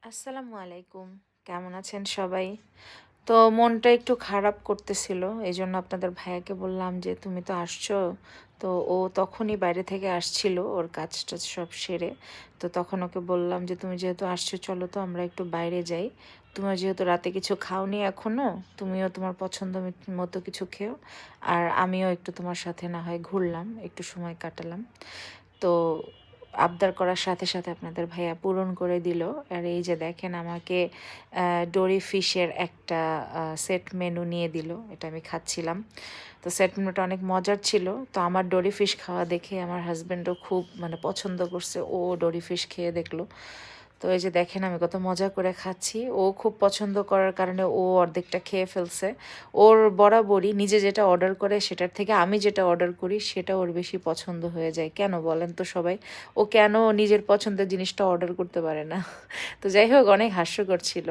আসসালামু আলাইকুম। কেমন আছেন সবাই? তো মনটা একটু খারাপ করতেছিল। এজন্য আপনাদের ভাইয়াকে বললাম যে, "তুমি তো আসছো।" তো ও তখনই বাইরে থেকে আসছিল ওর কাজ-টাজ সব সেরে। তো তখন ওকে বললাম যে, "তুমি যেহেতু আসছো চলো তো আমরা একটু বাইরে যাই। তুমি যেহেতু রাতে কিছু খাওনি এখনো, তুমিও তোমার পছন্দ মতো কিছু খেও। আর আমিও একটু তোমার সাথে না হয় ঘুরলাম, একটু সময় কাটালাম।" তো আবদার করার সাথে সাথে আপনাদের ভাইয়া পূরণ করে দিল। আর এই যে দেখেন আমাকে ডোরি ফিশের একটা সেট মেনু নিয়ে দিল। এটা আমি খাচ্ছিলাম। তো সেট মেনুটা অনেক মজার ছিল। তো আমার ডোরি ফিশ খাওয়া দেখে আমার হাসব্যান্ডও খুব মানে পছন্দ করছে। ও ডোরি ফিশ খেয়ে দেখলো। তো এই যে দেখেন আমি কত মজা করে খাচ্ছি। ও খুব পছন্দ করার কারণে ও অর্ধেকটা খেয়ে ফেলছে। ওর বরাবরই নিজে যেটা অর্ডার করে সেটার থেকে আমি যেটা অর্ডার করি সেটা ওর বেশি পছন্দ হয়ে যায়। কেন বলেন তো সবাই? ও কেন নিজের পছন্দের জিনিসটা অর্ডার করতে পারে না? তো যাই হোক অনেক হাস্যকর ছিল।